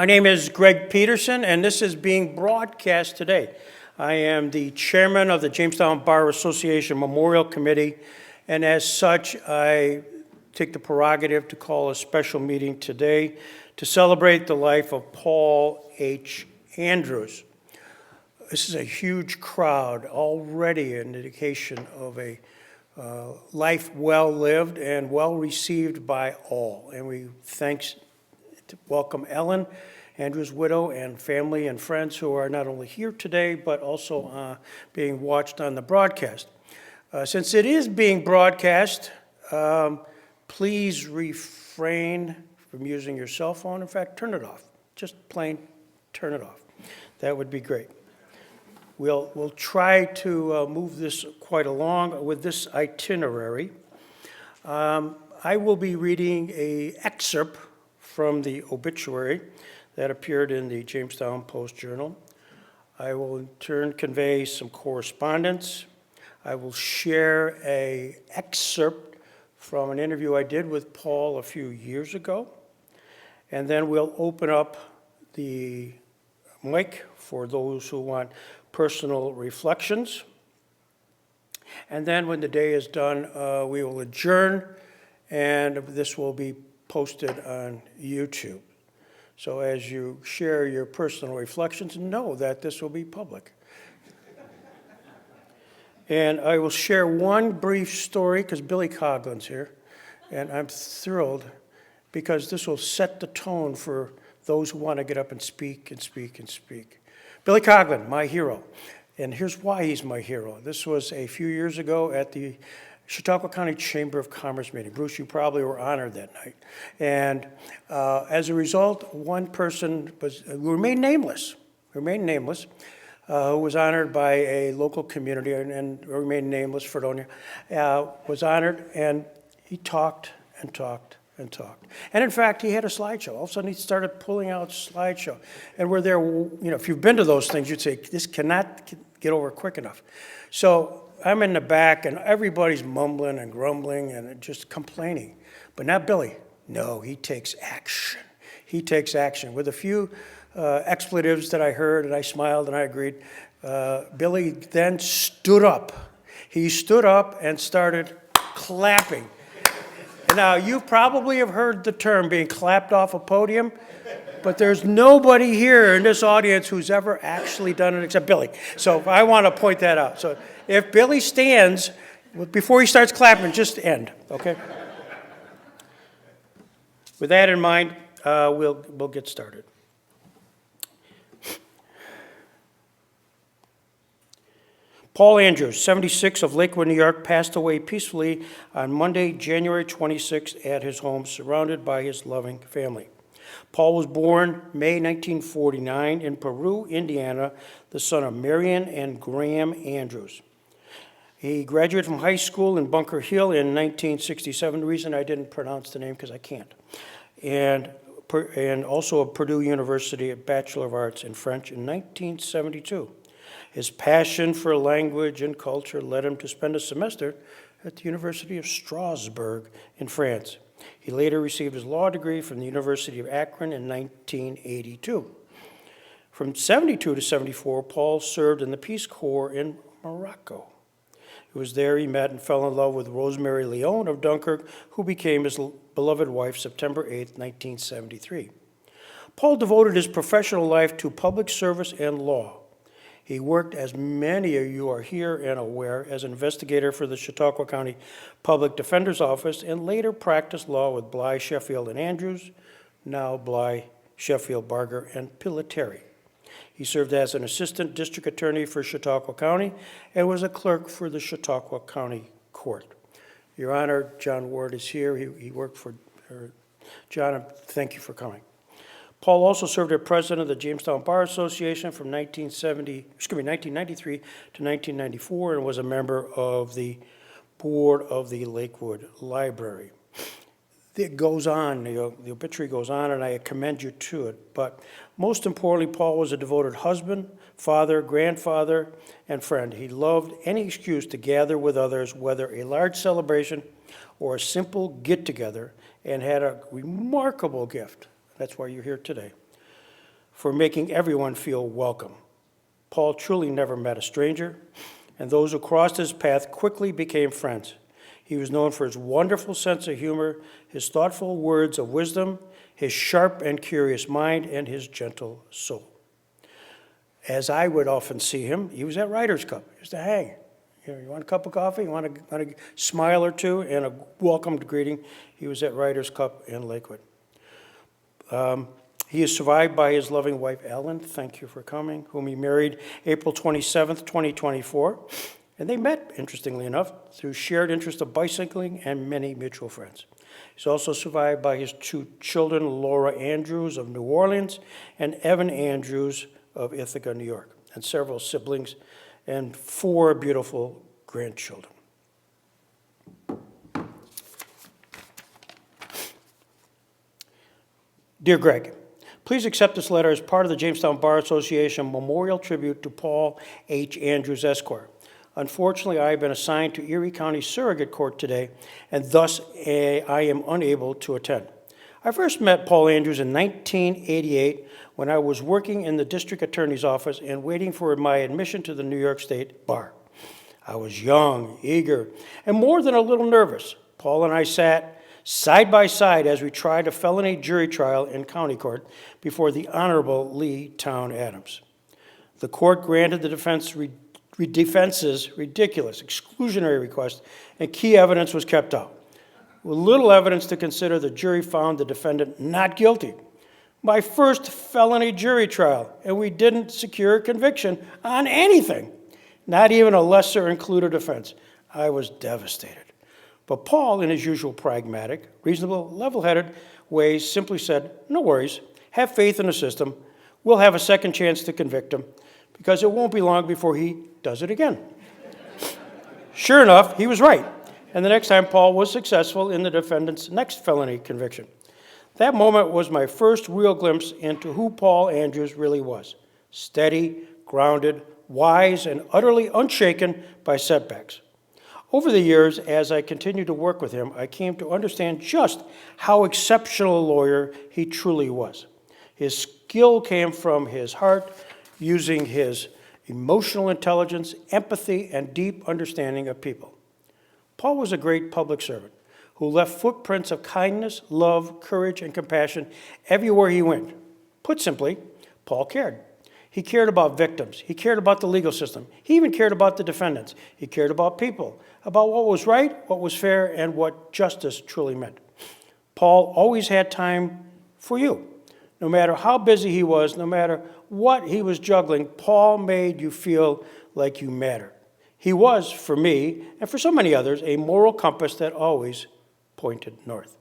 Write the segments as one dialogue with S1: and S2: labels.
S1: My name is Greg Peterson, and this is being broadcast today. I am the chairman of the Jamestown Bar Association Memorial Committee, and as such, I take the prerogative to call a special meeting today to celebrate the life of Paul H. Andrews. This is a huge crowd, already an indication of a life well lived and well received by all. And we welcome Ellen, Andrew's widow, and family and friends who are not only here today, but also being watched on the broadcast. Since it is being broadcast, please refrain from using your cell phone. In fact, turn it off. Just plain turn it off. That would be great. We'll try to move this quite along with this itinerary. I will be reading an excerpt from the obituary that appeared in the Jamestown Post-Journal. I will in turn convey some correspondence. I will share an excerpt from an interview I did with Paul a few years ago. And then we'll open up the mic for those who want personal reflections. And then when the day is done, we will adjourn, and this will be posted on YouTube. So as you share your personal reflections, know that this will be public. And I will share one brief story, because Billy Coughlin's here, and I'm thrilled because this will set the tone for those who want to get up and speak and speak and speak. Billy Coughlin, my hero, and here's why he's my hero. This was a few years ago at the Chautauqua County Chamber of Commerce meeting. Bruce, you probably were honored that night. And as a result, one person who remained nameless, who was honored by a local community and remained nameless, Fredonia, was honored, and he talked and talked and talked. And in fact, he had a slideshow. All of a sudden, he started pulling out slideshow. And we're there, if you've been to those things, you'd say, this cannot get over quick enough. So I'm in the back, and everybody's mumbling and grumbling and just complaining. But not Billy. No, he takes action. He takes action. With a few expletives that I heard, and I smiled and I agreed, Billy then stood up. He stood up and started clapping. And now, you probably have heard the term being clapped off a podium, but there's nobody here in this audience who's ever actually done it except Billy. So I want to point that out. So if Billy stands, before he starts clapping, just end, okay? With that in mind, we'll get started. Paul Andrews, 76, of Lakewood, New York, passed away peacefully on Monday, January 26th, at his home, surrounded by his loving family. Paul was born May 1949 in Peru, Indiana, the son of Marion and Graham Andrews. He graduated from high school in Bunker Hill in 1967. The reason I didn't pronounce the name, because I can't. And also at Purdue University, a Bachelor of Arts in French in 1972. His passion for language and culture led him to spend a semester at the University of Strasbourg in France. He later received his law degree from the University of Akron in 1982. From 72 to 74, Paul served in the Peace Corps in Morocco. It was there he met and fell in love with Rosemary Leone of Dunkirk, who became his beloved wife September 8, 1973. Paul devoted his professional life to public service and law. He worked, as many of you are here and aware, as an investigator for the Chautauqua County Public Defender's Office, and later practiced law with Bly, Sheffield, and Andrews, now Bly, Sheffield, Barger, and Pillitteri. He served as an assistant district attorney for Chautauqua County and was a clerk for the Chautauqua County Court. Your Honor, John Ward is here. He worked for John. Thank you for coming. Paul also served as president of the Jamestown Bar Association from 1993 to 1994 and was a member of the board of the Lakewood Library. It goes on, the obituary goes on, and I commend you to it. But most importantly, Paul was a devoted husband, father, grandfather, and friend. He loved any excuse to gather with others, whether a large celebration or a simple get-together, and had a remarkable gift. That's why you're here today. for making everyone feel welcome. Paul truly never met a stranger, and those who crossed his path quickly became friends. He was known for his wonderful sense of humor, his thoughtful words of wisdom, his sharp and curious mind, and his gentle soul. As I would often see him, he was at Writers' Cup. He used to hang. You want a cup of coffee? You want a smile or two and a welcome greeting? He was at Writers' Cup in Lakewood. He is survived by his loving wife, Ellen, thank you for coming, whom he married April 27th, 2024. And they met, interestingly enough, through shared interest of bicycling and many mutual friends. He's also survived by his 2 children, Laura Andrews of New Orleans and Evan Andrews of Ithaca, New York, and several siblings and 4 beautiful grandchildren. Dear Greg, please accept this letter as part of the Jamestown Bar Association memorial tribute to Paul H. Andrews, Esquire. Unfortunately, I have been assigned to Erie County Surrogate Court today, and thus I am unable to attend. I first met Paul Andrews in 1988 when I was working in the district attorney's office and waiting for my admission to the New York State Bar. I was young, eager, and more than a little nervous. Paul and I sat side by side as we tried a felony jury trial in county court before the Honorable Lee Town Adams. The court granted the defense's ridiculous exclusionary request, and key evidence was kept out. With little evidence to consider, the jury found the defendant not guilty. My first felony jury trial, and we didn't secure conviction on anything, not even a lesser included offense. I was devastated. But Paul, in his usual pragmatic, reasonable, level-headed way, simply said, no worries, have faith in the system. We'll have a second chance to convict him, because it won't be long before he does it again. Sure enough, he was right. And the next time, Paul was successful in the defendant's next felony conviction. That moment was my first real glimpse into who Paul Andrews really was. Steady, grounded, wise, and utterly unshaken by setbacks. Over the years, as I continued to work with him, I came to understand just how exceptional a lawyer he truly was. His skill came from his heart, using his emotional intelligence, empathy, and deep understanding of people. Paul was a great public servant who left footprints of kindness, love, courage, and compassion everywhere he went. Put simply, Paul cared. He cared about victims. He cared about the legal system. He even cared about the defendants. He cared about people, about what was right, what was fair, and what justice truly meant. Paul always had time for you. No matter how busy he was, no matter what he was juggling, Paul made you feel like you mattered. He was, for me, and for so many others, a moral compass that always pointed north.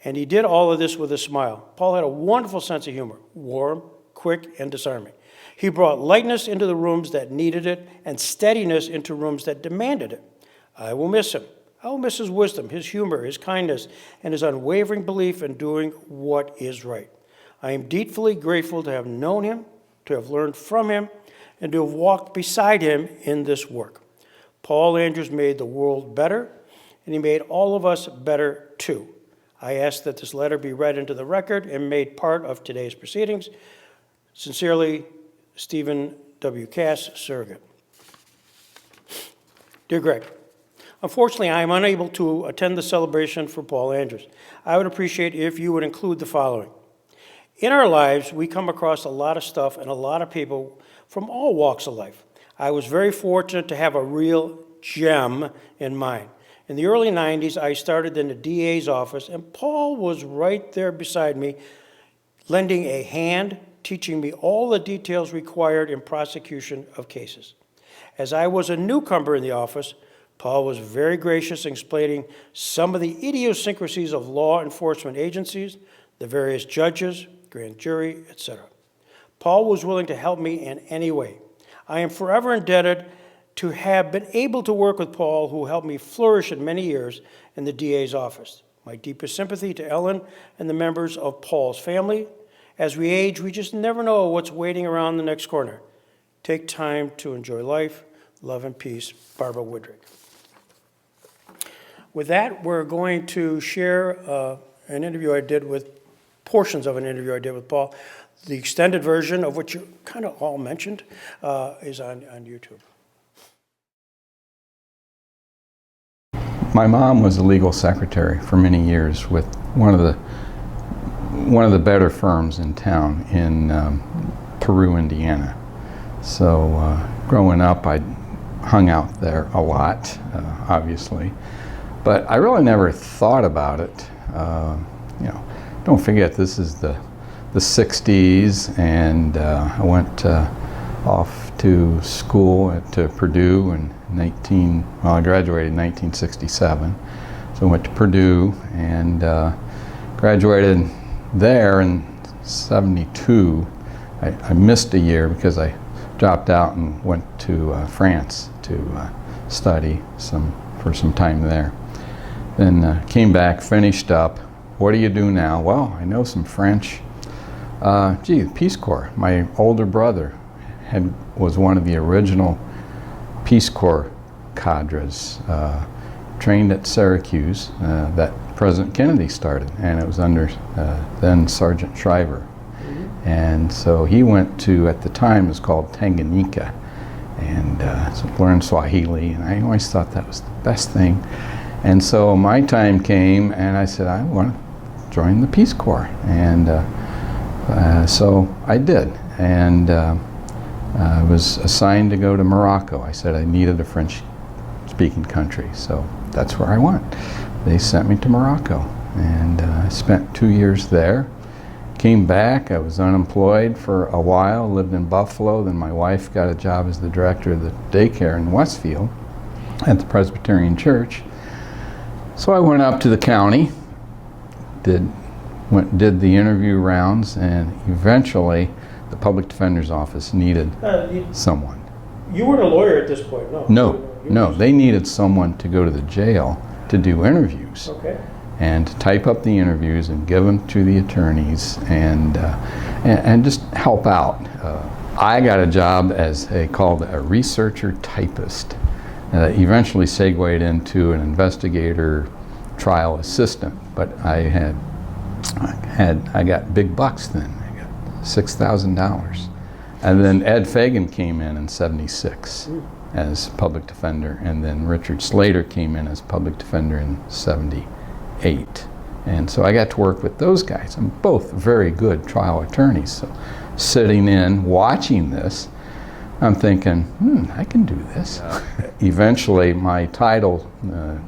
S1: And he did all of this with a smile. Paul had a wonderful sense of humor, warm, quick, and disarming. He brought lightness into the rooms that needed it and steadiness into rooms that demanded it. I will miss him. I will miss his wisdom, his humor, his kindness, and his unwavering belief in doing what is right. I am deeply grateful to have known him, to have learned from him, and to have walked beside him in this work. Paul Andrews made the world better, and he made all of us better too. I ask that this letter be read into the record and made part of today's proceedings. Sincerely, Stephen W. Cass, Surrogate. Dear Greg, unfortunately, I am unable to attend the celebration for Paul Andrews. I would appreciate if you would include the following. In our lives, we come across a lot of stuff and a lot of people from all walks of life. I was very fortunate to have a real gem in mine. In the early 90s, I started in the DA's office, and Paul was right there beside me, lending a hand, teaching me all the details required in prosecution of cases. As I was a newcomer in the office, Paul was very gracious in explaining some of the idiosyncrasies of law enforcement agencies, the various judges, grand jury, etc. Paul was willing to help me in any way. I am forever indebted to have been able to work with Paul, who helped me flourish in many years in the DA's office. My deepest sympathy to Ellen and the members of Paul's family. As we age, we just never know what's waiting around the next corner. Take time to enjoy life. Love and peace, Barbara Woodrick. With that, we're going to share portions of an interview I did with Paul. The extended version, of which you kind of all mentioned, is on YouTube.
S2: My mom was a legal secretary for many years with one of the better firms in town in Peru, Indiana. So growing up, I hung out there a lot, obviously, but I really never thought about it. You know, don't forget, this is the 60s, and I went off to school to Purdue in I graduated in 1967. So I went to Purdue and graduated there in 72. I missed a year because I dropped out and went to France to study for some time there. Then came back, finished up. What do you do now? Well, I know some French. The Peace Corps. My older brother was one of the original Peace Corps cadres, trained at Syracuse, that President Kennedy started, and it was under then Sergeant Shriver. Mm-hmm. And so he went to, at the time, it was called Tanganyika, and so learned Swahili, and I always thought that was the best thing. And so my time came, and I said, I want to join the Peace Corps, and so I did, and I was assigned to go to Morocco. I said I needed a French-speaking country, so that's where I went. They sent me to Morocco, and I spent 2 years there. Came back, I was unemployed for a while, lived in Buffalo, then my wife got a job as the director of the daycare in Westfield at the Presbyterian Church. So I went up to the county, did the interview rounds, and eventually the public defender's office needed someone.
S1: You weren't a lawyer at this point, no?
S2: No, they needed someone to go to the jail to do interviews. Okay. And to type up the interviews and give them to the attorneys and just help out. I got a job as called a researcher typist. Eventually segued into an investigator trial assistant, but I got big bucks then. I got $6,000. And then Ed Fagan came in 76 as public defender, and then Richard Slater came in as public defender in 78. And so I got to work with those guys, and both very good trial attorneys. So sitting in, watching this, I'm thinking, I can do this. Eventually, my title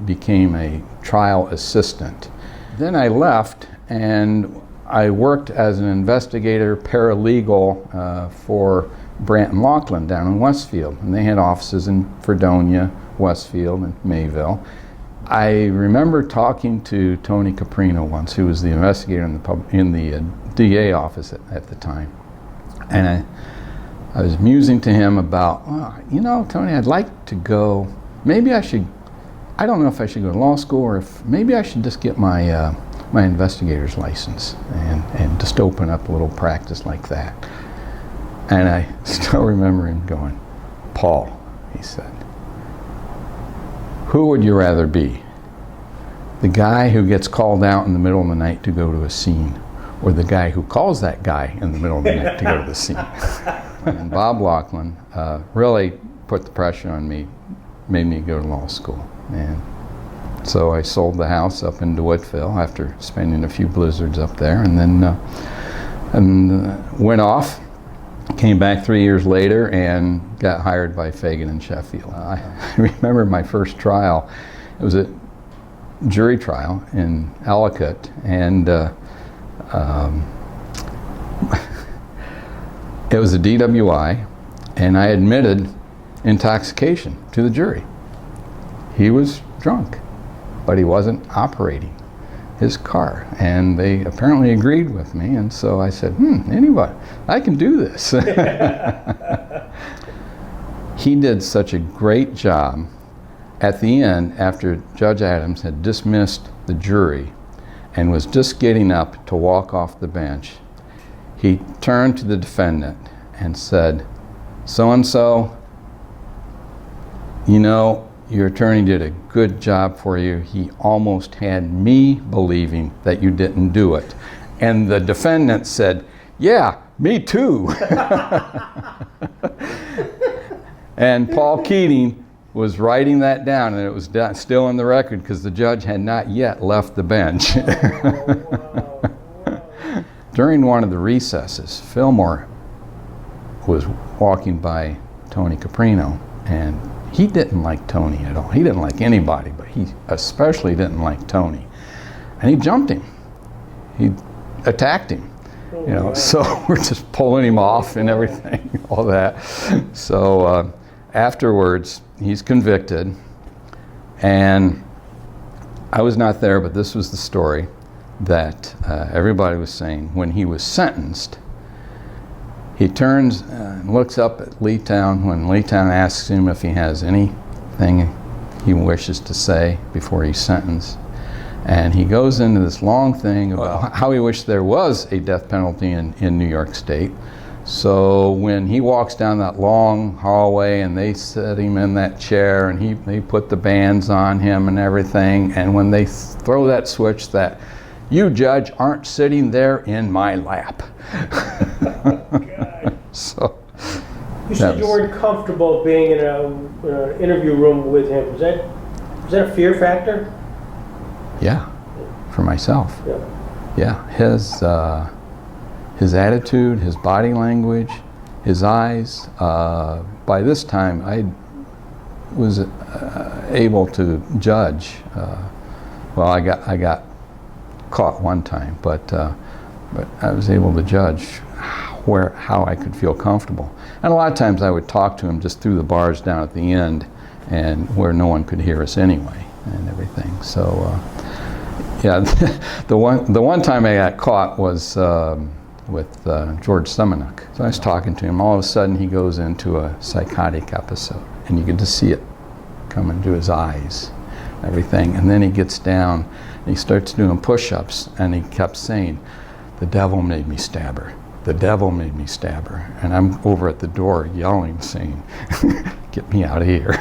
S2: became a trial assistant. Then I left, and I worked as an investigator paralegal for Brandt and Laughlin down in Westfield, and they had offices in Fredonia, Westfield, and Mayville. I remember talking to Tony Caprino once, who was the investigator in the DA office at the time, and I was musing to him about, you know, Tony, I'd like to go, maybe I don't know if I should go to law school, or if maybe I should just get my my investigator's license and just open up a little practice like that. And I still remember him going, Paul, he said, who would you rather be? The guy who gets called out in the middle of the night to go to a scene, or the guy who calls that guy in the middle of the night to go to the scene? And Bob Laughlin really put the pressure on me, made me go to law school. And so I sold the house up in DeWittville after spending a few blizzards up there, and then went off, came back 3 years later, and got hired by Fagan and Sheffield. I remember my first trial. It was a jury trial in Ellicott, and it was a DWI, and I admitted intoxication to the jury. He was drunk, but he wasn't operating his car, and they apparently agreed with me, and so I said, anyway, I can do this. He did such a great job. At the end, after Judge Adams had dismissed the jury and was just getting up to walk off the bench, he turned to the defendant and said, so-and-so, you know, your attorney did a good job for you. He almost had me believing that you didn't do it. And the defendant said, yeah, Me too. And Paul Keating was writing that down, and it was still in the record because the judge had not yet left the bench. During one of the recesses, Fillmore was walking by Tony Caprino, and he didn't like Tony at all. He didn't like anybody, but he especially didn't like Tony. And he jumped him. He attacked him. You know, so we're just pulling him off and everything, all that. So afterwards, he's convicted, and I was not there, but this was the story that everybody was saying. When he was sentenced, he turns and looks up at Leetown when Leetown asks him if he has anything he wishes to say before he's sentenced. And he goes into this long thing about how he wished there was a death penalty in New York State. So when he walks down that long hallway and they set him in that chair and they put the bands on him and everything, and when they throw that switch that, "You, Judge, aren't sitting there in my lap."
S1: God.
S2: So
S1: You said you weren't comfortable being in an interview room with him. Was that a fear factor?
S2: yeah, for myself.
S1: Yeah.
S2: Yeah, his attitude, his body language, his eyes. By this time, I was able to judge. Well, I got caught one time, but I was able to judge how I could feel comfortable. And a lot of times I would talk to him just through the bars down at the end, and where no one could hear us anyway, and everything. So yeah, the one time I got caught was with George Semenuk. So I was talking to him. All of a sudden, he goes into a psychotic episode, and you could just see it come into his eyes, everything. And then he gets down, and he starts doing push-ups, and he kept saying, "The devil made me stab her. The devil made me stab her." And I'm over at the door yelling, saying, "Get me out of here."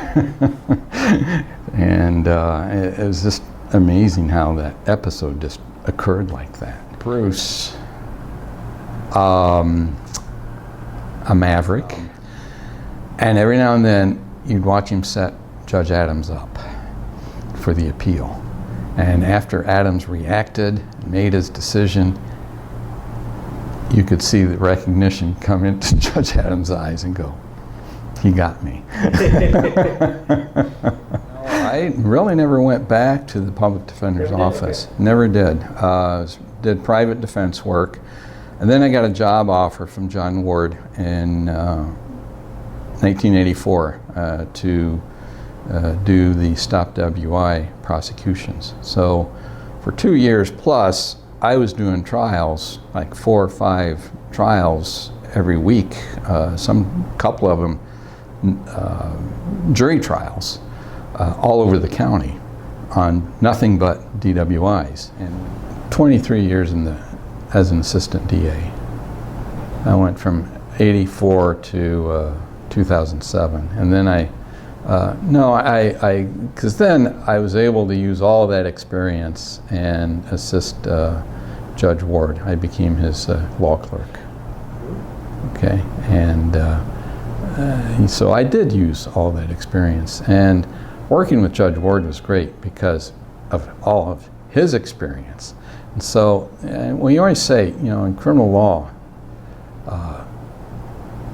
S2: And it was just amazing how that episode just occurred like that. Bruce, a maverick, and every now and then you'd watch him set Judge Adams up for the appeal. And after Adams reacted, made his decision, you could see the recognition come into Judge Adams' eyes and go, "He got me." I really never went back to the public defender's office. Never did. Did private defense work. And then I got a job offer from John Ward in 1984 to do the stop WI prosecutions. So for 2 years plus, I was doing trials, like 4 or 5 trials every week, couple of them jury trials all over the county on nothing but DWIs. And 23 years as an assistant DA. I went from 84 to 2007. And then because then I was able to use all that experience and assist Judge Ward. I became his law clerk. Okay, and so I did use all that experience. And working with Judge Ward was great because of all of his experience. And so, we always say, in criminal law,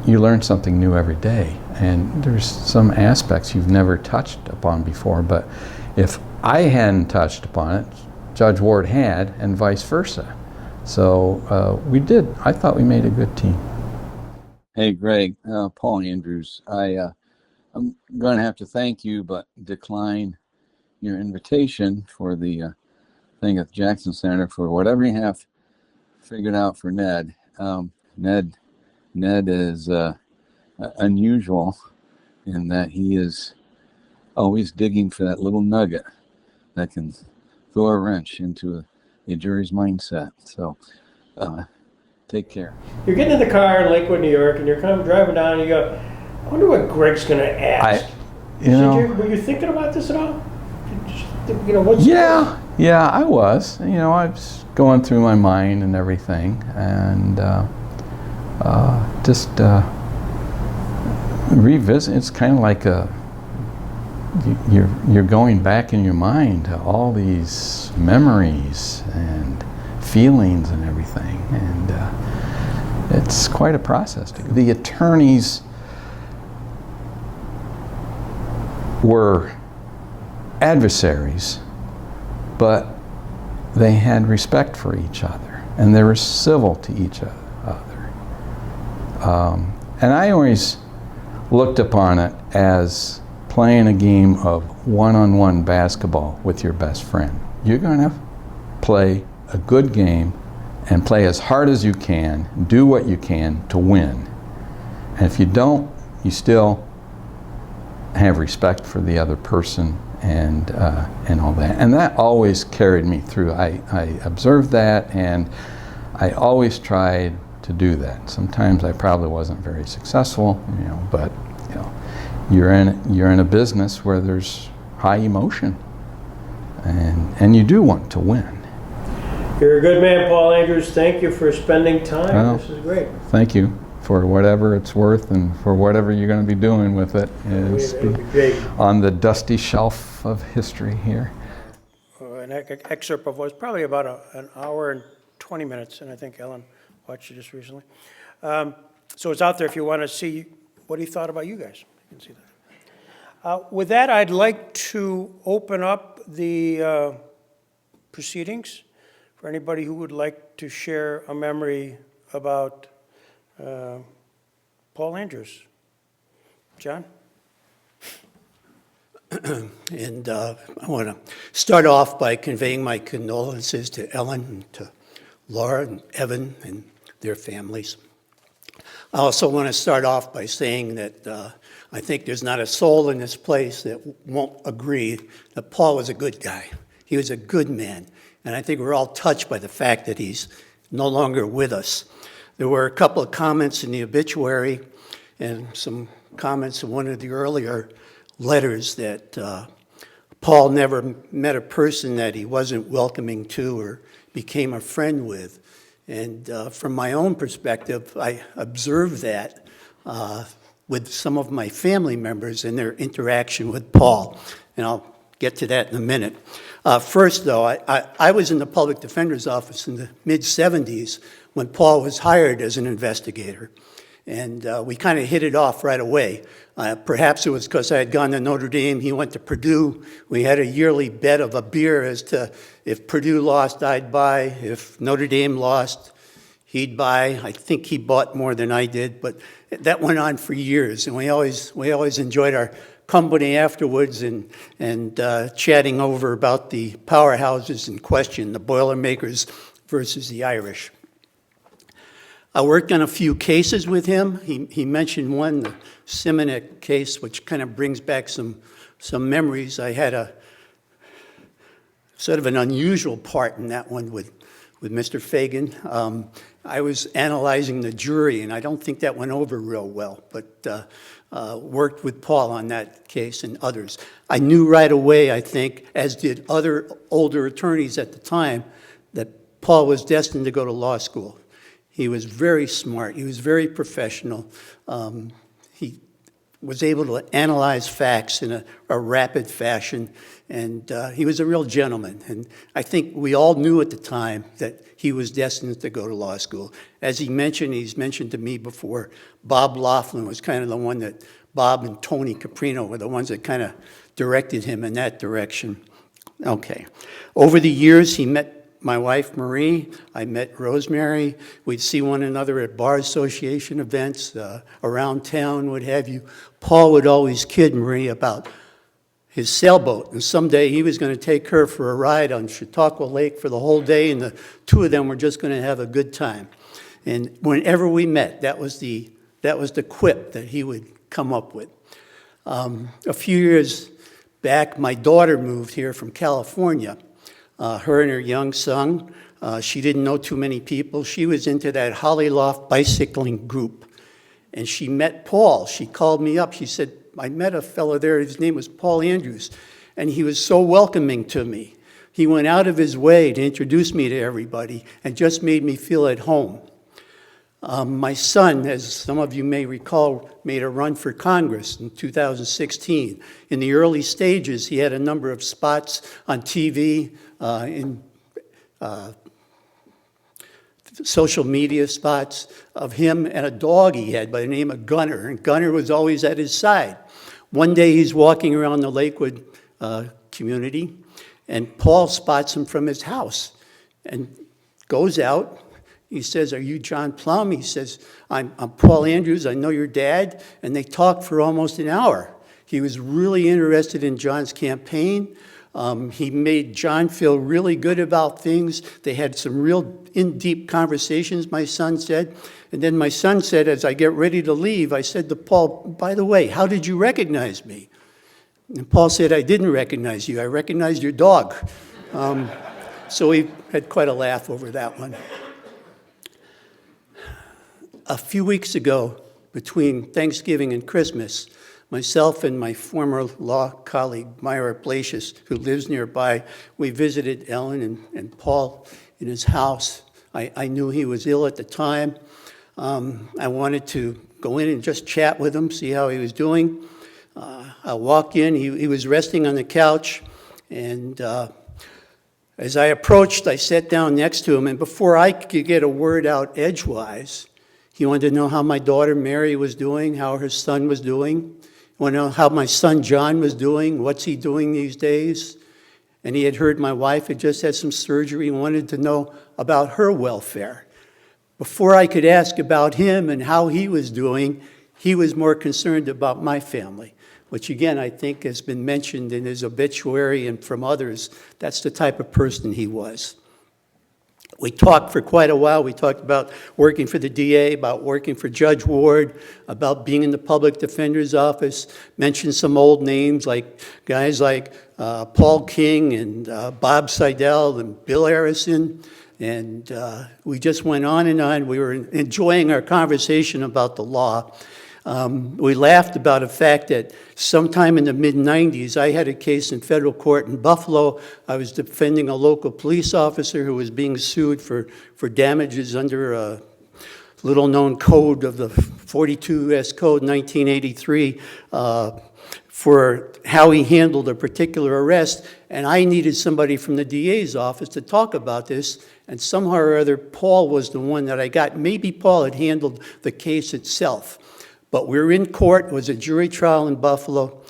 S2: you learn something new every day. And there's some aspects you've never touched upon before, but if I hadn't touched upon it, Judge Ward had, and vice versa. So I thought we made a good team.
S3: Hey, Greg, Paul Andrews. I'm going to have to thank you, but decline your invitation for the thing at the Jackson Center for whatever you have figured out for Ned. Ned is unusual in that he is always digging for that little nugget that can throw a wrench into a jury's mindset. So take care.
S1: You're getting in the car in Lakewood, New York, and you're driving down, and you go, "I wonder what Greg's going to ask." Were you thinking about this at all?
S2: Yeah, I was. I was going through my mind and everything, and just revisit. It's kind of like you're going back in your mind to all these memories and feelings and everything, and it's quite a process. The attorneys were adversaries, but they had respect for each other, and they were civil to each other. And I always looked upon it as playing a game of one-on-one basketball with your best friend. You're going to play a good game and play as hard as you can, do what you can to win. And if you don't, you still have respect for the other person and all that. And that always carried me through. I observed that, and I always tried to do that. Sometimes I probably wasn't very successful, but you're in a business where there's high emotion, and you do want to win.
S1: You're a good man, Paul Andrews. Thank you for spending time.
S2: Well,
S1: this is great.
S2: Thank you for whatever it's worth and for whatever you're going to be doing with it.
S1: It'll be great.
S2: On the dusty shelf of history here.
S1: An excerpt of what's probably about an hour and 20 minutes, and I think Ellen watched it just recently. So it's out there if you want to see what he thought about you guys. You can see that. With that, I'd like to open up the proceedings for anybody who would like to share a memory about Paul Andrews. John?
S4: And I want to start off by conveying my condolences to Ellen and to Laura and Evan and their families. I also want to start off by saying that I think there's not a soul in this place that won't agree that Paul was a good guy. He was a good man. And I think we're all touched by the fact that he's no longer with us. There were a couple of comments in the obituary and some comments in one of the earlier letters that Paul never met a person that he wasn't welcoming to or became a friend with. And from my own perspective, I observed that with some of my family members and their interaction with Paul. And I'll get to that in a minute. First, though, I was in the public defender's office in the mid-'70s when Paul was hired as an investigator. And we kind of hit it off right away. Perhaps it was because I had gone to Notre Dame, he went to Purdue. We had a yearly bet of a beer as to if Purdue lost, I'd buy. If Notre Dame lost, he'd buy. I think he bought more than I did, but that went on for years. And we always enjoyed our company afterwards and chatting over about the powerhouses in question, the Boilermakers versus the Irish. I worked on a few cases with him. He mentioned one, the Simonet case, which kind of brings back some memories. I had a sort of an unusual part in that one with Mr. Fagan. I was analyzing the jury, and I don't think that went over real well, but worked with Paul on that case and others. I knew right away, I think, as did other older attorneys at the time, that Paul was destined to go to law school. He was very smart. He was very professional. He was able to analyze facts in a rapid fashion, and he was a real gentleman. And I think we all knew at the time that he was destined to go to law school. As he's mentioned to me before, Bob Laughlin was kind of the one that, Bob and Tony Caprino were the ones that kind of directed him in that direction. Okay. Over the years, he met my wife, Marie. I met Rosemary. We'd see one another at Bar Association events around town, what have you. Paul would always kid Marie about his sailboat, and someday he was going to take her for a ride on Chautauqua Lake for the whole day, and the two of them were just going to have a good time. And whenever we met, that was the quip that he would come up with. A few years back, my daughter moved here from California. Her and her young son, she didn't know too many people. She was into that Hollyloft bicycling group. And she met Paul. She called me up. She said, I met a fellow there. His name was Paul Andrews. And he was so welcoming to me. He went out of his way to introduce me to everybody and just made me feel at home. My son, as some of you may recall, made a run for Congress in 2016. In the early stages, he had a number of spots on TV, in social media spots of him and a dog he had by the name of Gunner, and Gunner was always at his side. One day he's walking around the Lakewood community, and Paul spots him from his house and goes out. He says, "Are you John Plum?" He says, I'm Paul Andrews, I know your dad. And they talked for almost an hour. He was really interested in John's campaign. He made John feel really good about things. They had some real in-deep conversations, my son said. And then my son said, as I get ready to leave, I said to Paul, "By the way, how did you recognize me?" And Paul said, "I didn't recognize you. I recognized your dog." So we had quite a laugh over that one. A few weeks ago, between Thanksgiving and Christmas, myself and my former law colleague, Myra Blasius, who lives nearby, we visited Ellen and Paul in his house. I knew he was ill at the time. I wanted to go in and just chat with him, see how he was doing. I walk in, he was resting on the couch, and as I approached, I sat down next to him, and before I could get a word out edgewise, he wanted to know how my daughter Mary was doing, how her son was doing. He wanted to know how my son John was doing, what's he doing these days. And he had heard my wife had just had some surgery. He wanted to know about her welfare. Before I could ask about him and how he was doing, he was more concerned about my family, which again I think has been mentioned in his obituary and from others. That's the type of person he was. We talked for quite a while. We talked about working for the DA, about working for Judge Ward, about being in the public defender's office, mentioned some old names like guys like Paul King and Bob Seidel and Bill Harrison. And we just went on and on. We were enjoying our conversation about the law. We laughed about the fact that sometime in the mid-'90s, I had a case in federal court in Buffalo. I was defending a local police officer who was being sued for damages under a little-known code of the 42 U.S. Code 1983 for how he handled a particular arrest. And I needed somebody from the DA's office to talk about this. And somehow or other, Paul was the one that I got. Maybe Paul had handled the case itself. But we were in court. It was a jury trial in Buffalo.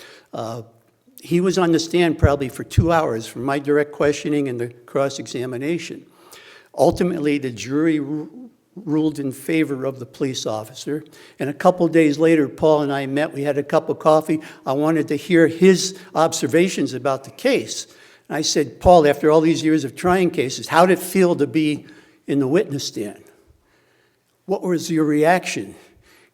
S4: He was on the stand probably for 2 hours for my direct questioning and the cross-examination. Ultimately, the jury ruled in favor of the police officer. And a couple days later, Paul and I met. We had a cup of coffee. I wanted to hear his observations about the case. And I said, "Paul, after all these years of trying cases, how did it feel to be in the witness stand? What was your reaction?"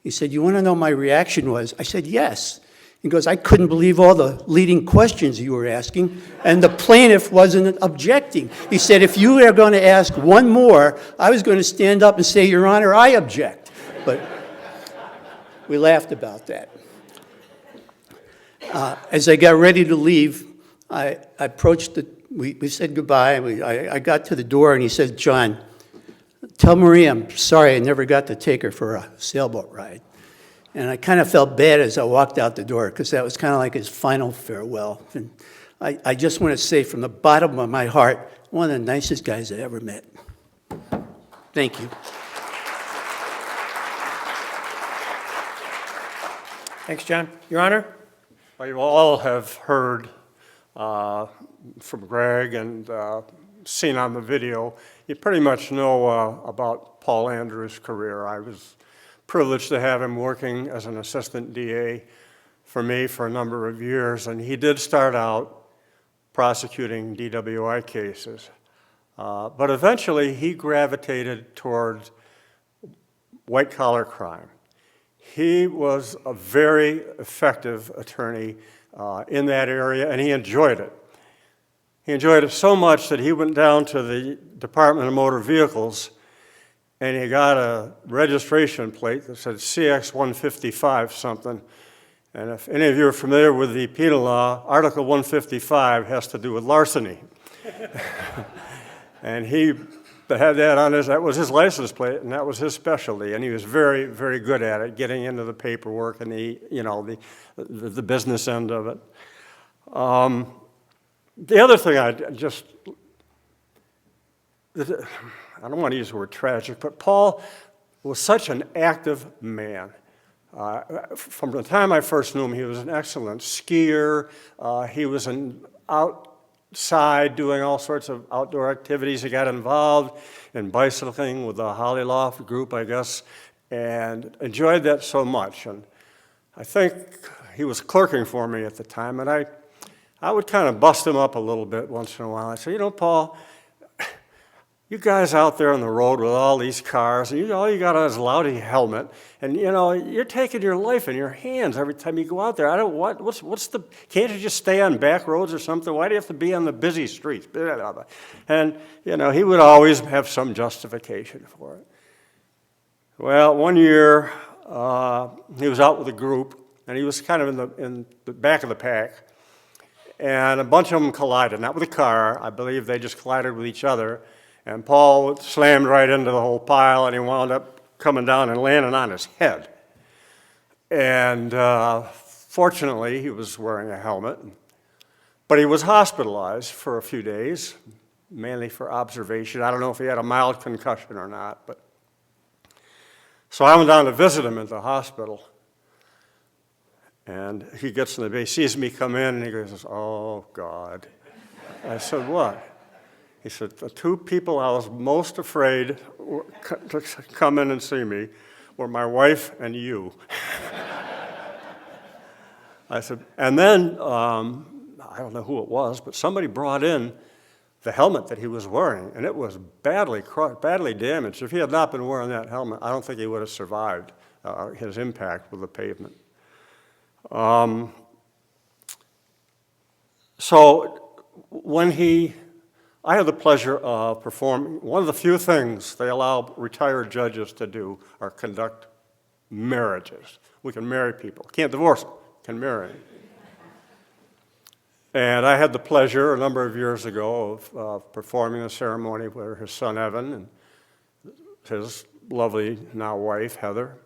S4: He said, "You want to know my reaction was?" I said, "Yes." He goes, "I couldn't believe all the leading questions you were asking, and the plaintiff wasn't objecting." He said, "If you were going to ask one more, I was going to stand up and say, 'Your Honor, I object.'" But we laughed about that. As I got ready to leave, I approached we said goodbye. I got to the door, and he said, "John, tell Maria I'm sorry I never got to take her for a sailboat ride." And I kind of felt bad as I walked out the door because that was kind of like his final farewell. And I just want to say from the bottom of my heart, one of the nicest guys I ever met. Thank you.
S1: Thanks, John. Your Honor?
S5: Well, you all have heard from Greg and seen on the video. You pretty much know about Paul Andrews' career. I was privileged to have him working as an assistant DA for me for a number of years, and he did start out prosecuting DWI cases. But eventually he gravitated toward white-collar crime. He was a very effective attorney in that area, and he enjoyed it. He enjoyed it so much that he went down to the Department of Motor Vehicles and he got a registration plate that said CX-155 something. And if any of you are familiar with the penal law, Article 155 has to do with larceny. And he that had that on that was his license plate, and that was his specialty, and he was very, very good at it, getting into the paperwork and the business end of it. The other thing I don't want to use the word tragic, but Paul was such an active man. From the time I first knew him, he was an excellent skier. He was outside doing all sorts of outdoor activities. He got involved in bicycling with the Holly Loft group, I guess, and enjoyed that so much. And I think he was clerking for me at the time, and I would kind of bust him up a little bit once in a while. I said, Paul, you guys out there on the road with all these cars, and all you got on is a lousy helmet, and you're taking your life in your hands every time you go out there. Can't you just stay on back roads or something? Why do you have to be on the busy streets? And he would always have some justification for it. Well, one year he was out with a group, and he was kind of in the back of the pack, and a bunch of them collided, not with a car. I believe they just collided with each other. And Paul slammed right into the whole pile, and he wound up coming down and landing on his head. And fortunately, he was wearing a helmet. But he was hospitalized for a few days, mainly for observation. I don't know if he had a mild concussion or not. So I went down to visit him at the hospital. And he gets in the base, sees me come in, and he goes, "Oh, God." I said, "What?" He said, "The two people I was most afraid to come in and see me were my wife and you." I said, and then, I don't know who it was, but somebody brought in the helmet that he was wearing, and it was badly damaged. If he had not been wearing that helmet, I don't think he would have survived his impact with the pavement. So when I had the pleasure of performing, one of the few things they allow retired judges to do are conduct marriages. We can marry people. Can't divorce them, can marry. And I had the pleasure a number of years ago of performing a ceremony where his son Evan and his lovely now wife Heather.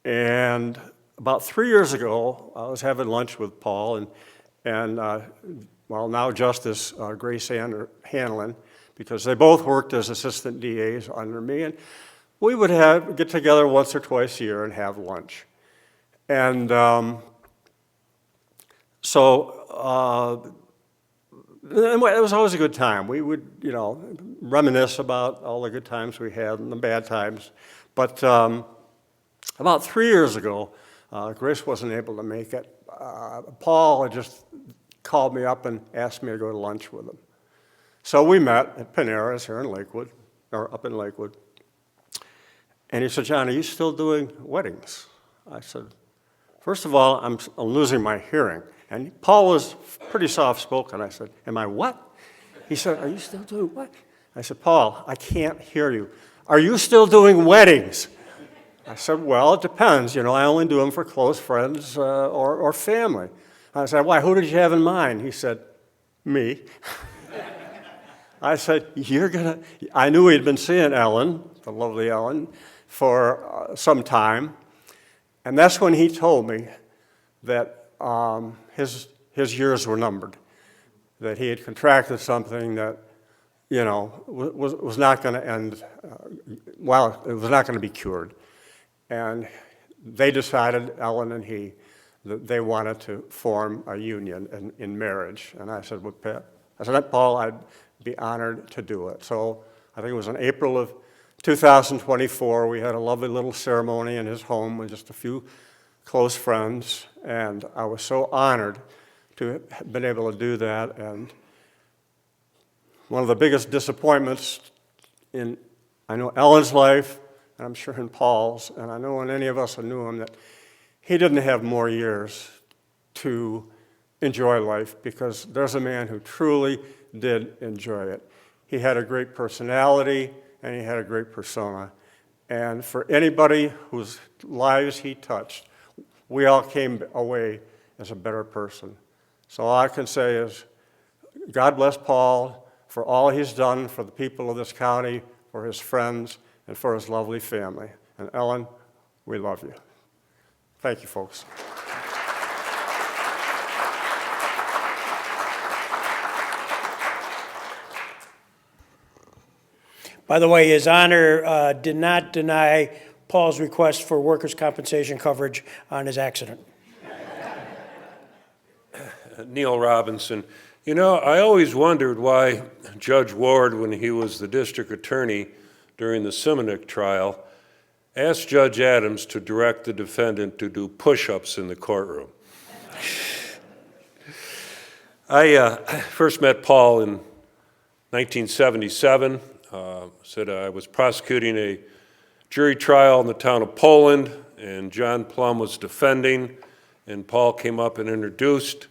S5: And about 3 years ago, I was having lunch with Paul and now Justice Grace Hanlon, because they both worked as assistant DAs under me, and we would get together once or twice a year and have lunch. And it was always a good time. We would, reminisce about all the good times we had and the bad times. But about 3 years ago, Grace wasn't able to make it. Paul had just called me up and asked me to go to lunch with him. So we met at Panera's here in Lakewood, or up in Lakewood. And he said, "John, are you still doing weddings?" I said, "First of all, I'm losing my hearing." And Paul was pretty soft-spoken. I said, "Am I what?" He said, "Are you still doing what?" I said, "Paul, I can't hear you. Are you still doing weddings?" I said, "Well, it depends. I only do them for close friends or family." I said, "Why? Who did you have in mind?" He said, "Me." I said, I knew he'd been seeing Ellen, the lovely Ellen, for some time. And that's when he told me that his years were numbered, that he had contracted something that, was not going to end, it was not going to be cured. And they decided, Ellen and he, that they wanted to form a union in marriage. And I said, "Paul, I'd be honored to do it." So I think it was in April of 2024, we had a lovely little ceremony in his home with just a few close friends. And I was so honored to have been able to do that. And one of the biggest disappointments I know Ellen's life, and I'm sure in Paul's, and I know in any of us who knew him, that he didn't have more years to enjoy life, because there's a man who truly did enjoy it. He had a great personality, and he had a great persona. And for anybody whose lives he touched, we all came away as a better person. So all I can say is, God bless Paul, for all he's done for the people of this county, for his friends, and for his lovely family. And Ellen, we love you. Thank you, folks.
S1: By the way, His Honor did not deny Paul's request for workers' compensation coverage on his accident.
S6: Neil Robinson. You know, I always wondered why Judge Ward, when he was the district attorney during the Simonik trial, asked Judge Adams to direct the defendant to do push-ups in the courtroom. I first met Paul in 1977. Said I was prosecuting a jury trial in the town of Poland, and John Plum was defending, and Paul came up and introduced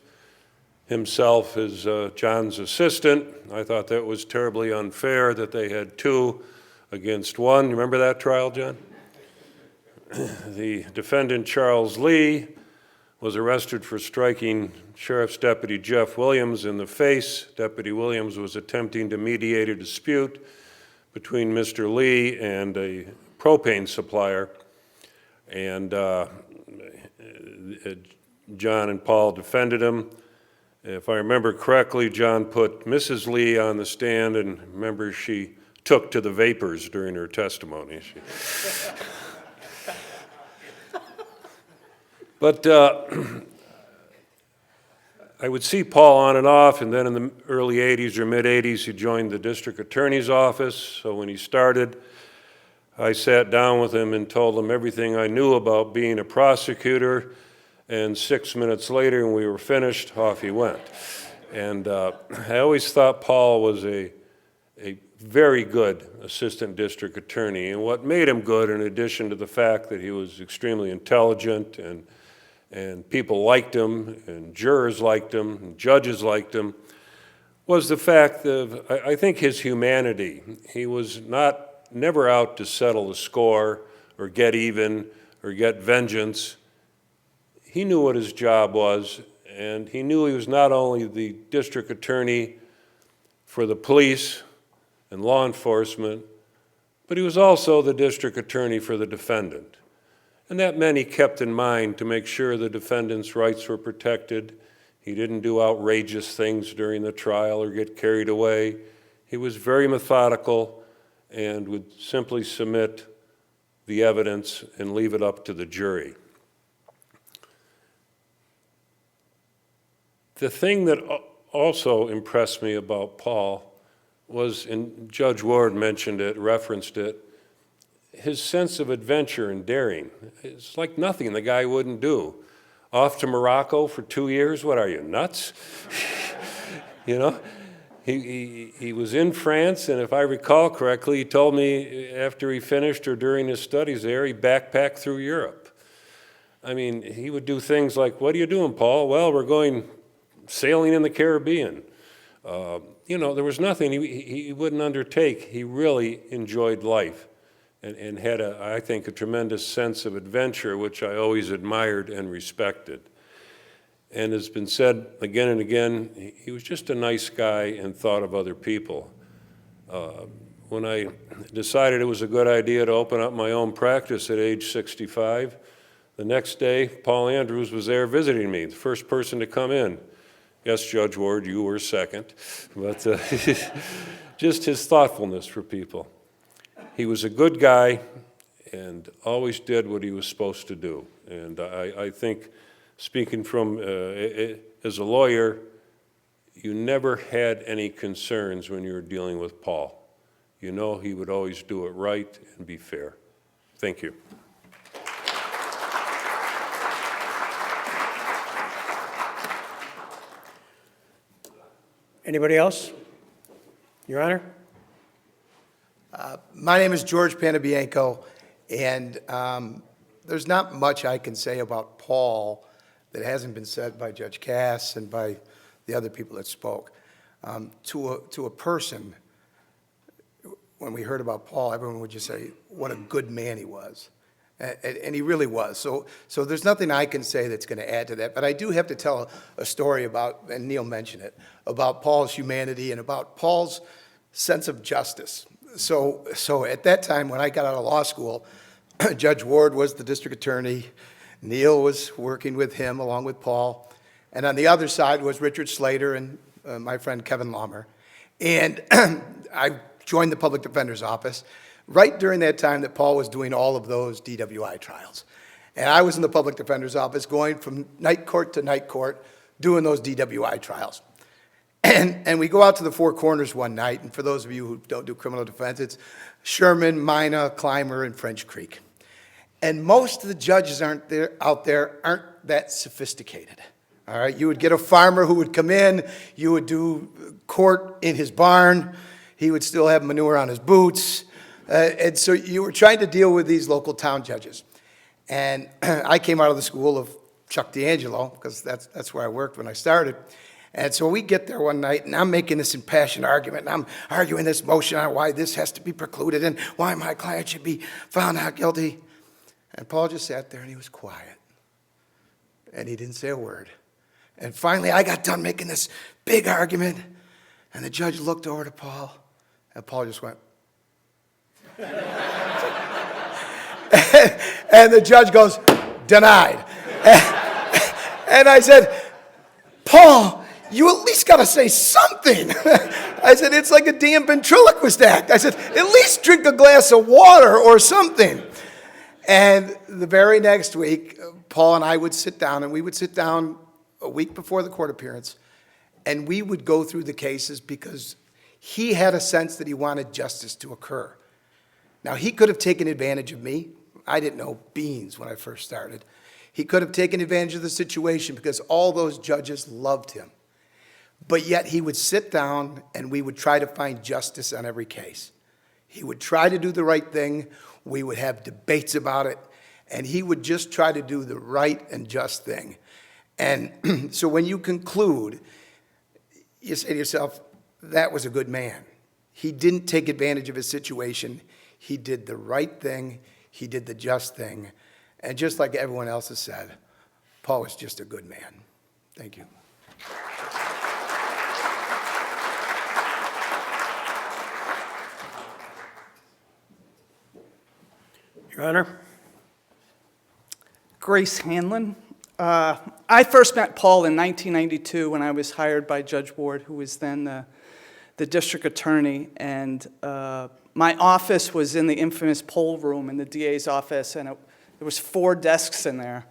S6: himself as John's assistant. I thought that was terribly unfair that they had two against one. You remember that trial, John? The defendant, Charles Lee, was arrested for striking Sheriff's Deputy Jeff Williams in the face. Deputy Williams was attempting to mediate a dispute between Mr. Lee and a propane supplier, and John and Paul defended him. If I remember correctly, John put Mrs. Lee on the stand, and remember she took to the vapors during her testimony. But I would see Paul on and off, and then in the early 80s or mid-80s, he joined the district attorney's office. So when he started, I sat down with him and told him everything I knew about being a prosecutor, and 6 minutes later, when we were finished, off he went. And I always thought Paul was a very good assistant district attorney, and what made him good, in addition to the fact that he was extremely intelligent and people liked him, and jurors liked him, and judges liked him, was the fact of, I think, his humanity. He was never out to settle the score or get even or get vengeance. He knew what his job was, and he knew he was not only the district attorney for the police and law enforcement, but he was also the district attorney for the defendant. And that meant he kept in mind to make sure the defendant's rights were protected. He didn't do outrageous things during the trial or get carried away. He was very methodical and would simply submit the evidence and leave it up to the jury. The thing that also impressed me about Paul was, and Judge Ward mentioned it, referenced it, his sense of adventure and daring. It's like nothing the guy wouldn't do. Off to Morocco for 2 years, what are you, nuts? You know, he was in France, and if I recall correctly, he told me after he finished or during his studies there, he backpacked through Europe. I mean, he would do things like, what are you doing, Paul? Well, we're going sailing in the Caribbean. You know, there was nothing he wouldn't undertake. He really enjoyed life and had, I think, a tremendous sense of adventure, which I always admired and respected. And has been said again and again, he was just a nice guy and thought of other people. When I decided it was a good idea to open up my own practice at age 65, the next day, Paul Andrews was there visiting me, the first person to come in. Yes, Judge Ward, you were second, but just his thoughtfulness for people. He was a good guy and always did what he was supposed to do. And I think, speaking from as a lawyer, you never had any concerns when you were dealing with Paul. You know he would always do it right and be fair. Thank you.
S1: Anybody else? Your Honor?
S7: My name is George Panabianco, and there's not much I can say about Paul that hasn't been said by Judge Cass and by the other people that spoke. To a person, when we heard about Paul, everyone would just say what a good man he was. And he really was. So there's nothing I can say that's going to add to that. But I do have to tell a story about, and Neil mentioned it, about Paul's humanity and about Paul's sense of justice. So at that time, when I got out of law school, Judge Ward was the district attorney. Neil was working with him along with Paul. And on the other side was Richard Slater and my friend Kevin Laumer. And I joined the public defender's office right during that time that Paul was doing all of those DWI trials. And I was in the public defender's office going from night court to night court doing those DWI trials. And we go out to the Four Corners one night, and for those of you who don't do criminal defense, it's Sherman, Mina, Clymer, and French Creek. And most of the judges out there aren't that sophisticated. All right, you would get a farmer who would come in, you would do court in his barn, he would still have manure on his boots, and so you were trying to deal with these local town judges. And I came out of the school of Chuck D'Angelo, because that's where I worked when I started. And so we get there one night, and I'm making this impassioned argument, and I'm arguing this motion on why this has to be precluded and why my client should be found not guilty. And Paul just sat there, and he was quiet. And he didn't say a word. And finally, I got done making this big argument, and the judge looked over to Paul, and Paul just went. And the judge goes, denied. And I said, Paul, you at least got to say something. I said, it's like a damn ventriloquist act. I said, at least drink a glass of water or something. And the very next week, Paul and I would sit down, and we would sit down a week before the court appearance, and we would go through the cases because he had a sense that he wanted justice to occur. Now, he could have taken advantage of me. I didn't know beans when I first started. He could have taken advantage of the situation because all those judges loved him. But yet he would sit down and we would try to find justice on every case. He would try to do the right thing. We would have debates about it. And he would just try to do the right and just thing. And so when you conclude, you say to yourself, that was a good man. He didn't take advantage of his situation. He did the right thing. He did the just thing. And just like everyone else has said, Paul was just a good man. Thank you.
S1: Your Honor.
S8: Grace Hanlon. I first met Paul in 1992 when I was hired by Judge Ward, who was then the district attorney. And my office was in the infamous poll room in the DA's office, and there was 4 desks in there.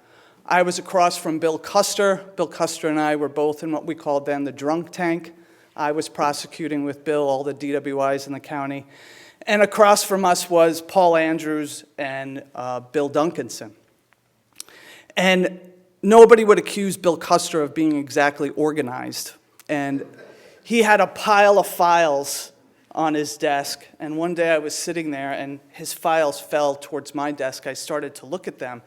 S8: I was across from Bill Custer. Bill Custer and I were both in what we called then the drunk tank. I was prosecuting with Bill all the DWIs in the county. And across from us was Paul Andrews and Bill Duncanson. And nobody would accuse Bill Custer of being exactly organized. And he had a pile of files on his desk. And one day I was sitting there, and his files fell towards my desk. I started to look at them.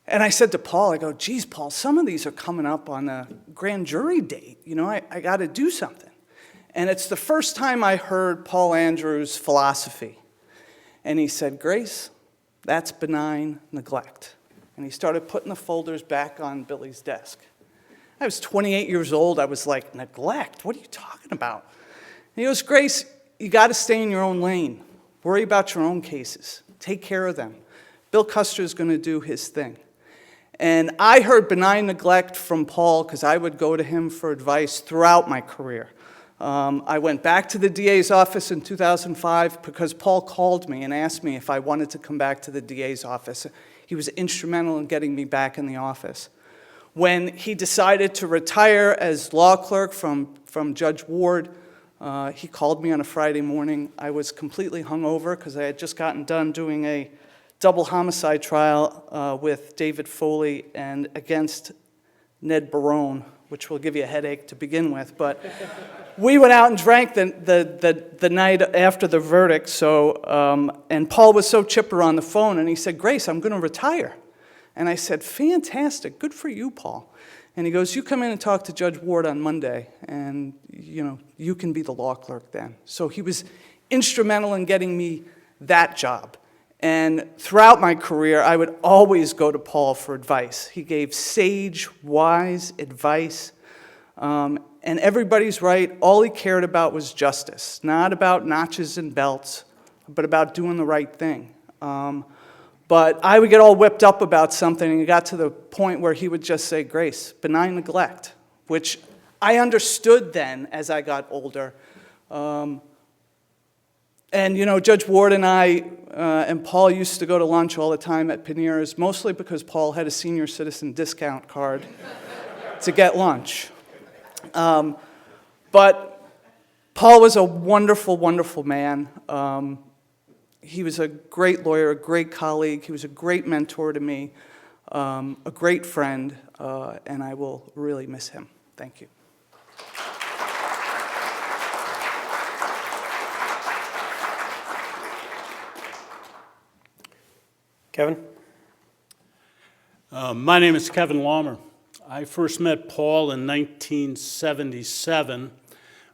S8: And I said to Paul, I go, geez, Paul, some of these are coming up on the grand jury date. You know, I got to do something. And it's the first time I heard Paul Andrews' philosophy. And he said, Grace, that's benign neglect. And he started putting the folders back on Billy's desk. I was 28 years old. I was like, neglect? What are you talking about? And he goes, Grace, you got to stay in your own lane. Worry about your own cases. Take care of them. Bill Custer's going to do his thing. And I heard benign neglect from Paul because I would go to him for advice throughout my career. I went back to the DA's office in 2005 because Paul called me and asked me if I wanted to come back to the DA's office. He was instrumental in getting me back in the office. When he decided to retire as law clerk from Judge Ward, he called me on a Friday morning. I was completely hungover because I had just gotten done doing a double homicide trial with David Foley and against Ned Barone, which will give you a headache to begin with. But we went out and drank the night after the verdict. And Paul was so chipper on the phone, and he said, Grace, I'm going to retire. And I said, fantastic, good for you, Paul. And he goes, you come in and talk to Judge Ward on Monday, and you can be the law clerk then. So he was instrumental in getting me that job. And throughout my career, I would always go to Paul for advice. He gave sage, wise advice. And everybody's right. All he cared about was justice, not about notches and belts, but about doing the right thing. But I would get all whipped up about something, and it got to the point where he would just say, Grace, benign neglect, which I understood then as I got older. And, you know, Judge Ward and I and Paul used to go to lunch all the time at Panera's, mostly because Paul had a senior citizen discount card to get lunch. But Paul was a wonderful, wonderful man. He was a great lawyer, a great colleague. He was a great mentor to me, a great friend, and I will really miss him. Thank you.
S1: Kevin?
S9: My name is Kevin Laumer. I first met Paul in 1977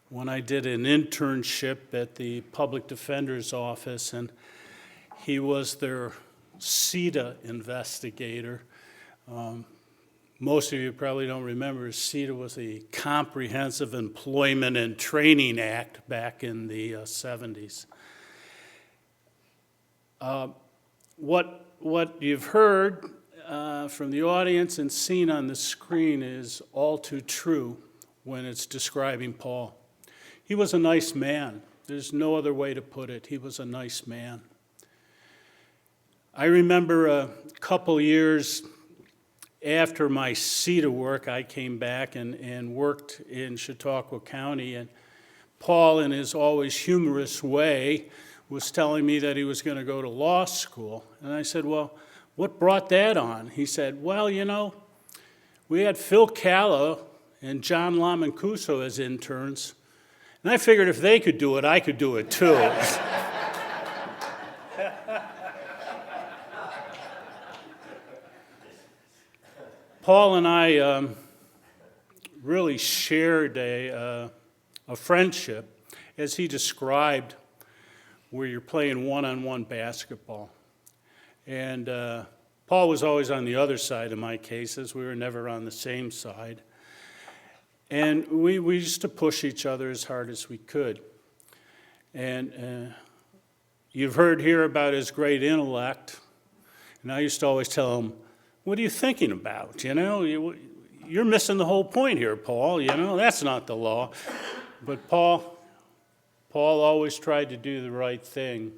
S9: when I did an internship at the Public Defender's Office, and he was their CETA investigator. Most of you probably don't remember, CETA was the Comprehensive Employment and Training Act back in the 70s. What you've heard from the audience and seen on the screen is all too true when it's describing Paul. He was a nice man. There's no other way to put it. He was a nice man. I remember a couple years after my CETA work, I came back and worked in Chautauqua County, and Paul, in his always humorous way, was telling me that he was going to go to law school. And I said, well, what brought that on? He said, well, you know, we had Phil Callow and John Lamancuso as interns, and I figured if they could do it, I could do it too. Paul and I really shared a friendship, as he described, where you're playing one-on-one basketball. And Paul was always on the other side of my cases. We were never on the same side. And we used to push each other as hard as we could. And you've heard here about his great intellect. And I used to always tell him, what are you thinking about? You know, you're missing the whole point here, Paul. You know, that's not the law. But Paul always tried to do the right thing.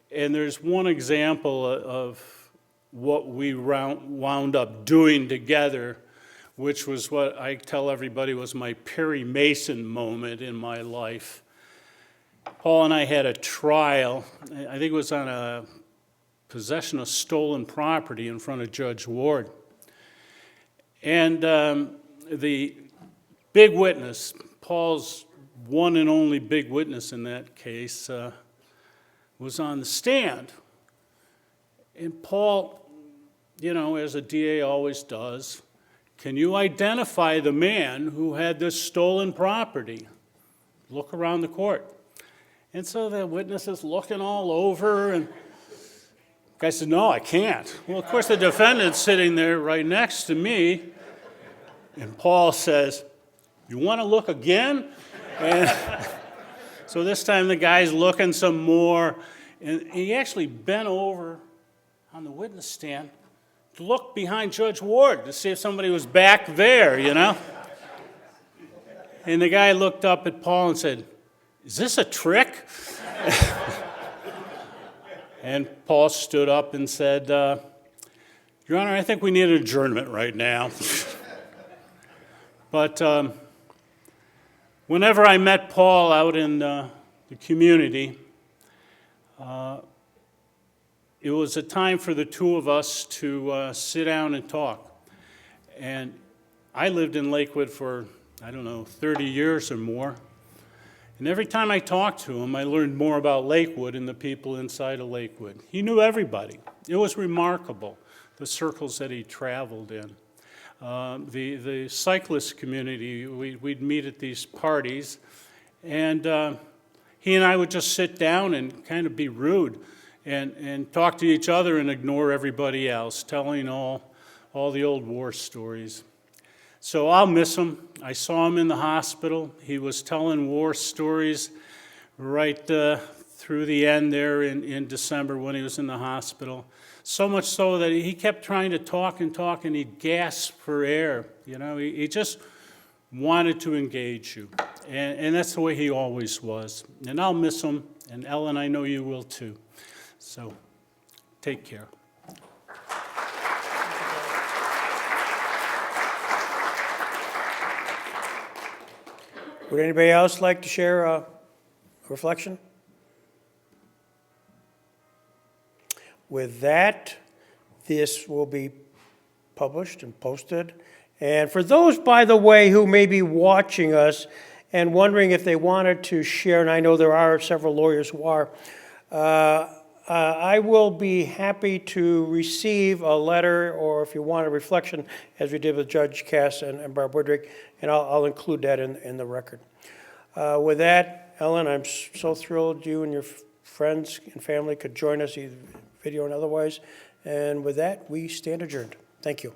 S9: And there's one example of what we wound up doing together, which was what I tell everybody was my Perry Mason moment in my life. Paul and I had a trial. I think it was on a possession of stolen property in front of Judge Ward. And the big witness, Paul's one and only big witness in that case, was on the stand. And Paul, you know, as a DA always does, can you identify the man who had this stolen property? Look around the court. And so the witness is looking all over, and the guy said, no, I can't. Well, of course, the defendant's sitting there right next to me, and Paul says, you want to look again? And so this time the guy's looking some more, and he actually bent over on the witness stand to look behind Judge Ward to see if somebody was back there, you know? And the guy looked up at Paul and said, is this a trick? And Paul stood up and said, Your Honor, I think we need an adjournment right now. But whenever I met Paul out in the community, it was a time for the two of us to sit down and talk. And I lived in Lakewood for, 30 years or more. And every time I talked to him, I learned more about Lakewood and the people inside of Lakewood. He knew everybody. It was remarkable, the circles that he traveled in. The cyclist community, we'd meet at these parties, and he and I would just sit down and kind of be rude. and talk to each other and ignore everybody else, telling all the old war stories. So I'll miss him. I saw him in the hospital. He was telling war stories right through the end there in December when he was in the hospital. So much so that he kept trying to talk and talk, and he'd gasp for air. You know, he just wanted to engage you. And that's the way he always was. And I'll miss him, and Ellen, I know you will too. So take care.
S1: Would anybody else like to share a reflection? With that, this will be published and posted. And for those, by the way, who may be watching us and wondering if they wanted to share, and I know there are several lawyers who are, I will be happy to receive a letter, or if you want a reflection, as we did with Judge Cass and Barb Woodrick, and I'll include that in the record. With that, Ellen, I'm so thrilled you and your friends and family could join us, either video and otherwise. And with that, we stand adjourned. Thank you.